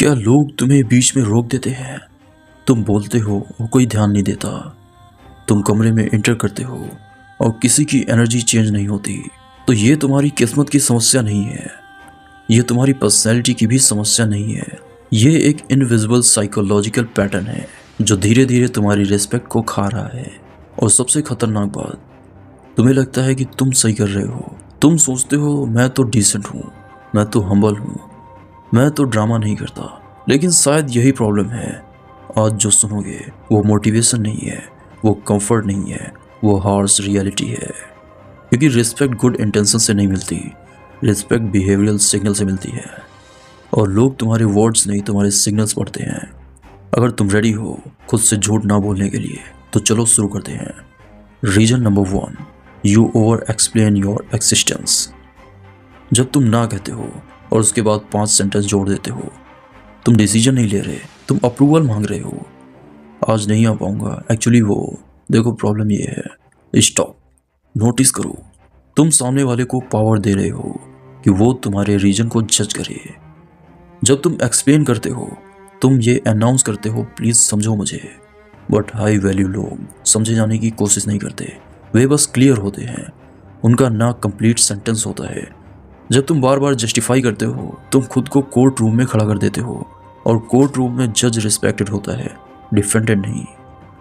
क्या लोग तुम्हें बीच में रोक देते हैं? तुम बोलते हो और कोई ध्यान नहीं देता। तुम कमरे में एंटर करते हो और किसी की एनर्जी चेंज नहीं होती। तो ये तुम्हारी किस्मत की समस्या नहीं है, ये तुम्हारी पर्सनैलिटी की भी समस्या नहीं है। ये एक इनविजिबल साइकोलॉजिकल पैटर्न है जो धीरे धीरे तुम्हारी रिस्पेक्ट को खा रहा है। और सबसे खतरनाक बात, तुम्हें लगता है कि तुम सही कर रहे हो। तुम सोचते हो मैं तो डिसेंट हूँ, मैं तो हम्बल हूँ, मैं तो ड्रामा नहीं करता। लेकिन शायद यही प्रॉब्लम है। आज जो सुनोगे वो मोटिवेशन नहीं है, वो कंफर्ट नहीं है, वो हार्श रियलिटी है। क्योंकि रिस्पेक्ट गुड इंटेंशन से नहीं मिलती, रिस्पेक्ट बिहेवियरल सिग्नल से मिलती है। और लोग तुम्हारे वर्ड्स नहीं, तुम्हारे सिग्नल्स पढ़ते हैं। अगर तुम रेडी हो खुद से झूठ ना बोलने के लिए तो चलो शुरू करते हैं। Reason number 1, you over explain your existence. जब तुम ना कहते हो और उसके बाद 5 सेंटेंस जोड़ देते हो, तुम डिसीजन नहीं ले रहे, तुम अप्रूवल मांग रहे हो। आज नहीं आ पाऊंगा, एक्चुअली वो देखो प्रॉब्लम ये है। स्टॉप, नोटिस करो। तुम सामने वाले को पावर दे रहे हो कि वो तुम्हारे रीजन को जज करे। जब तुम एक्सप्लेन करते हो, तुम ये अनाउंस करते हो प्लीज समझो मुझे। बट हाई वैल्यू लोग समझे जाने की कोशिश नहीं करते, वे बस क्लियर होते हैं। उनका ना कंप्लीट सेंटेंस होता है। जब तुम बार बार जस्टिफाई करते हो, तुम खुद को कोर्ट रूम में खड़ा कर देते हो। और कोर्ट रूम में जज रिस्पेक्टेड होता है, डिफेंडेड नहीं।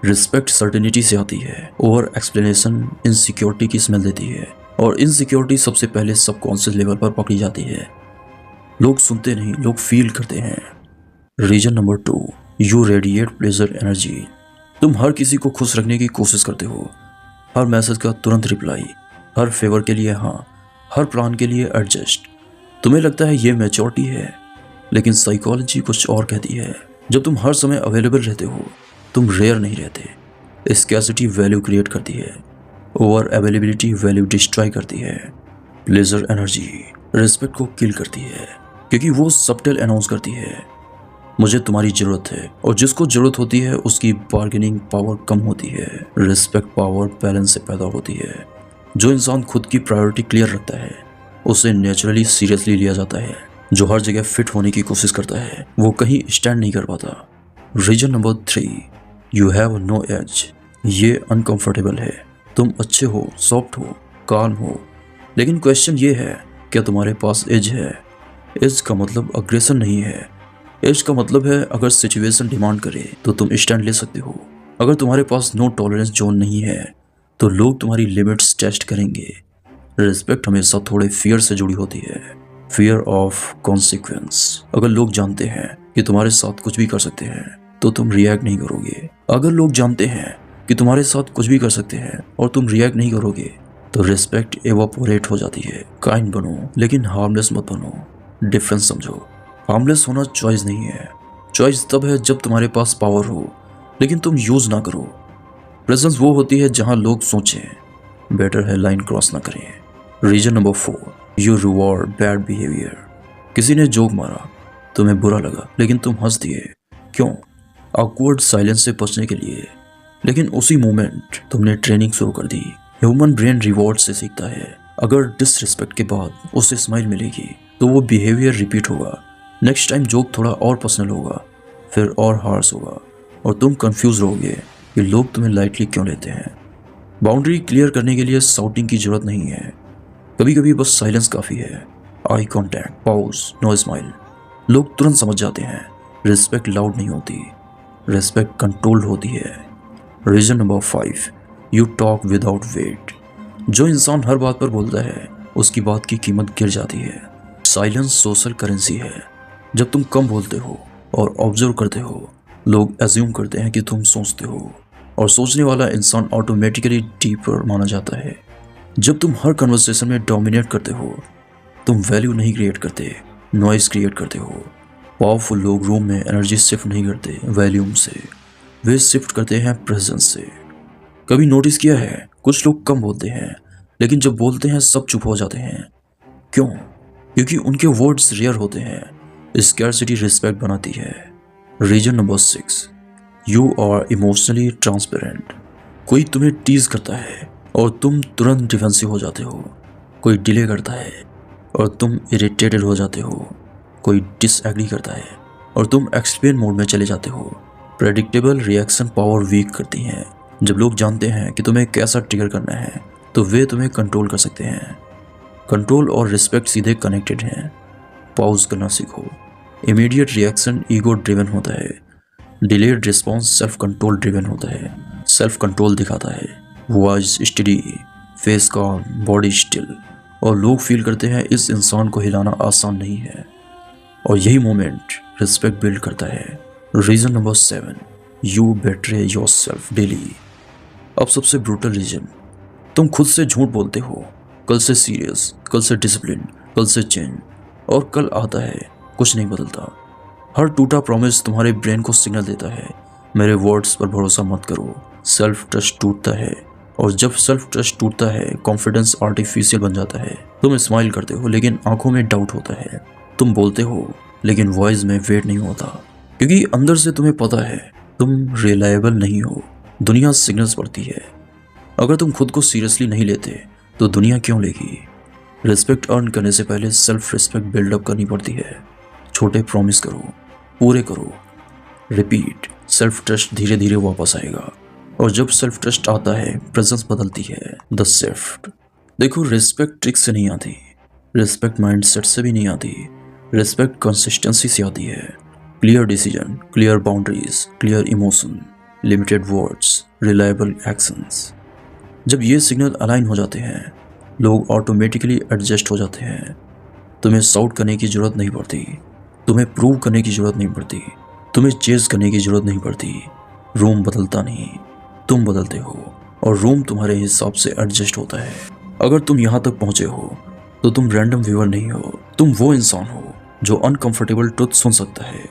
रिस्पेक्ट सर्टेनिटी से आती है, ओवर एक्सप्लेनेशन इनसिक्योरिटी की स्मेल देती है। और इनसिक्योरिटी सबसे पहले सबकॉन्शियस लेवल पर पकड़ी जाती है। लोग सुनते नहीं, लोग फील करते हैं। Reason number 2, you radiate pleaser energy. तुम हर किसी को खुश रखने की कोशिश करते हो। हर मैसेज का तुरंत रिप्लाई, हर फेवर के लिए हाँ, हर प्लान के लिए एडजस्ट। तुम्हें लगता है ये मैच्योरिटी है, लेकिन साइकोलॉजी कुछ और कहती है। जब तुम हर समय अवेलेबल रहते हो, तुम रेयर नहीं रहते। स्कैर्सिटी वैल्यू क्रिएट करती है, ओवर अवेलेबिलिटी वैल्यू डिस्ट्रॉय करती है। प्लेजर एनर्जी रिस्पेक्ट को किल करती है, क्योंकि वो सबटल अनाउंस करती है मुझे तुम्हारी जरूरत है। और जिसको जरूरत होती है उसकी बार्गेनिंग पावर कम होती है। रिस्पेक्ट पावर बैलेंस से पैदा होती है। जो इंसान खुद की प्रायोरिटी क्लियर रखता है उसे नेचुरली सीरियसली लिया जाता है। जो हर जगह फिट होने की कोशिश करता है वो कहीं स्टैंड नहीं कर पाता। Reason number 3, you have no edge. ये अनकंफर्टेबल है। तुम अच्छे हो, सॉफ्ट हो, काम हो, लेकिन क्वेश्चन ये है क्या तुम्हारे पास एज है? एज का मतलब अग्रेशन नहीं है। एज का मतलब है अगर सिचुएशन डिमांड करे तो तुम स्टैंड ले सकते हो। अगर तुम्हारे पास नो टॉलरेंस जोन नहीं है तो लोग तुम्हारी लिमिट्स टेस्ट करेंगे। रिस्पेक्ट हमेशा थोड़े फियर से जुड़ी होती है, फियर ऑफ कॉन्सिक्वेंस। अगर लोग जानते हैं कि तुम्हारे साथ कुछ भी कर सकते हैं तो तुम रिएक्ट नहीं करोगे। अगर लोग जानते हैं कि तुम्हारे साथ कुछ भी कर सकते हैं और तुम रिएक्ट नहीं करोगे तो रिस्पेक्ट एवापोरेट हो जाती है। काइंड बनो लेकिन हार्मलेस मत बनो। डिफरेंस समझो। हार्मलेस होना चॉइस नहीं है। चॉइस तब है जब तुम्हारे पास पावर हो लेकिन तुम यूज ना करो। प्रेजेंस वो होती है जहां लोग सोचें बेटर है लाइन क्रॉस ना करें। Reason number 4, you reward bad behaviour. किसी ने जोक मारा, तुम्हें बुरा लगा लेकिन तुम हंस दिए। क्यों? ऑकवर्ड साइलेंस से बचने के लिए। लेकिन उसी मोमेंट तुमने ट्रेनिंग शुरू कर दी। ह्यूमन ब्रेन रिवॉर्ड से सीखता है। अगर डिसरिस्पेक्ट के बाद उसे स्माइल मिलेगी तो वो बिहेवियर रिपीट होगा। नेक्स्ट टाइम जोक थोड़ा और पर्सनल होगा, फिर और हार्श होगा, और तुम कंफ्यूज रहोगे कि लोग तुम्हें लाइटली क्यों लेते हैं। बाउंड्री क्लियर करने के लिए शाउटिंग की जरूरत नहीं है। कभी कभी बस साइलेंस काफ़ी है। Eye contact, pause, no smile. लोग तुरंत समझ जाते हैं रिस्पेक्ट लाउड नहीं होती, रिस्पेक्ट कंट्रोल्ड होती है। Reason number 5, you talk without weight. जो इंसान हर बात पर बोलता है उसकी बात की कीमत गिर जाती है। साइलेंस सोशल करेंसी है। जब तुम कम बोलते हो और ऑब्जर्व करते हो, लोग एज्यूम करते हैं कि तुम सोचते हो, और सोचने वाला इंसान ऑटोमेटिकली डीपर माना जाता है। जब तुम हर कन्वर्सेशन में डोमिनेट करते हो, तुम वैल्यू नहीं क्रिएट करते, नॉइस क्रिएट करते हो। पावरफुल लोग रूम में एनर्जी शिफ्ट नहीं करते वॉल्यूम से, वे शिफ्ट करते हैं प्रेजेंस से। कभी नोटिस किया है कुछ लोग कम बोलते हैं लेकिन जब बोलते हैं सब चुप हो जाते हैं। क्यों? क्योंकि उनके वर्ड्स रेयर होते हैं। स्कैर्सिटी रिस्पेक्ट बनाती है। Reason number 6, you are emotionally transparent. कोई तुम्हें टीज करता है और तुम तुरंत डिफेंसिव हो जाते हो। कोई डिले करता है और तुम इरिटेटेड हो जाते हो। कोई डिसएग्री करता है और तुम एक्सप्लेन मोड में चले जाते हो। प्रेडिक्टेबल रिएक्शन पावर वीक करती हैं। जब लोग जानते हैं कि तुम्हें कैसा ट्रिगर करना है तो वे तुम्हें कंट्रोल कर सकते हैं। कंट्रोल और रिस्पेक्ट सीधे कनेक्टेड हैं। पॉज करना सीखो। इमीडिएट रिएक्शन ईगो ड्रिवन होता है, delayed response self control driven होता है। सेल्फ कंट्रोल दिखाता है, voice study, face com, body still, और लोग फील करते हैं इस इंसान को हिलाना आसान नहीं है। और यही मोमेंट रिस्पेक्ट बिल्ड करता है। Reason number 7, you betray yourself daily. अब सबसे ब्रूटल रीजन, तुम खुद से झूठ बोलते हो। कल से सीरियस, कल से डिसिप्लिन, कल से चेंज, और कल आता है कुछ नहीं बदलता। हर टूटा प्रॉमिस तुम्हारे ब्रेन को सिग्नल देता है, मेरे वर्ड्स पर भरोसा मत करो। सेल्फ ट्रस्ट टूटता है, और जब सेल्फ ट्रस्ट टूटता है कॉन्फिडेंस आर्टिफिशियल बन जाता है। तुम स्माइल करते हो लेकिन आंखों में डाउट होता है। तुम बोलते हो लेकिन वॉइस में वेट नहीं होता, क्योंकि अंदर से तुम्हें पता है तुम रिलायबल नहीं हो। दुनिया सिग्नल्स पढ़ती है। अगर तुम खुद को सीरियसली नहीं लेते तो दुनिया क्यों लेगी। रिस्पेक्ट अर्न करने से पहले सेल्फ रिस्पेक्ट बिल्डअप करनी पड़ती है। छोटे प्रॉमिस करो, पूरे करो, रिपीट। सेल्फ ट्रस्ट धीरे धीरे वापस आएगा, और जब सेल्फ ट्रस्ट आता है प्रेजेंस बदलती है। The shift. देखो, रिस्पेक्ट ट्रिक से नहीं आती, रिस्पेक्ट माइंडसेट से भी नहीं आती, रिस्पेक्ट कंसिस्टेंसी से आती है। Clear decision, clear boundaries, clear emotion, limited words, reliable actions. जब ये सिग्नल अलाइन हो जाते हैं लोग ऑटोमेटिकली एडजस्ट हो जाते हैं। तुम्हें साउट करने की जरूरत नहीं पड़ती, तुम्हें प्रूव करने की जरूरत नहीं पड़ती, तुम्हें चेज करने की जरूरत नहीं पड़ती। रूम बदलता नहीं, तुम बदलते हो, और रूम तुम्हारे हिसाब से एडजस्ट होता है। अगर तुम यहाँ तक पहुँचे हो तो तुम रैंडम व्यूअर नहीं हो, तुम वो इंसान हो जो अनकंफर्टेबल ट्रुथ सुन सकता है।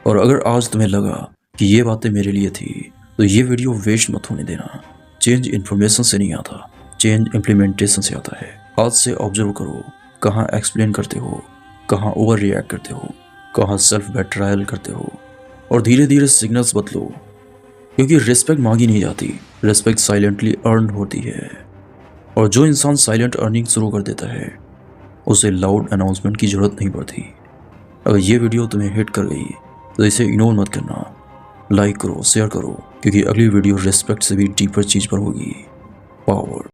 और अगर आज तुम्हें लगा कि ये बातें मेरे लिए थी तो ये वीडियो वेस्ट मत होने देना। चेंज इन्फॉर्मेशन से नहीं आता, चेंज इम्प्लीमेंटेशन से आता है। आज से ऑब्जर्व करो, कहाँ एक्सप्लेन करते हो, कहाँ ओवर रिएक्ट करते हो, कहाँ सेल्फ बेट्रायल करते हो, और धीरे धीरे सिग्नल्स बदलो। क्योंकि रिस्पेक्ट मांगी नहीं जाती, रिस्पेक्ट साइलेंटली अर्न होती है। और जो इंसान साइलेंट अर्निंग शुरू कर देता है उसे लाउड अनाउंसमेंट की जरूरत नहीं पड़ती। अगर ये वीडियो तुम्हें हिट कर गई तो इसे इग्नोर मत करना, लाइक करो, शेयर करो, क्योंकि अगली वीडियो रिस्पेक्ट से भी डीपर चीज पर होगी। पावर।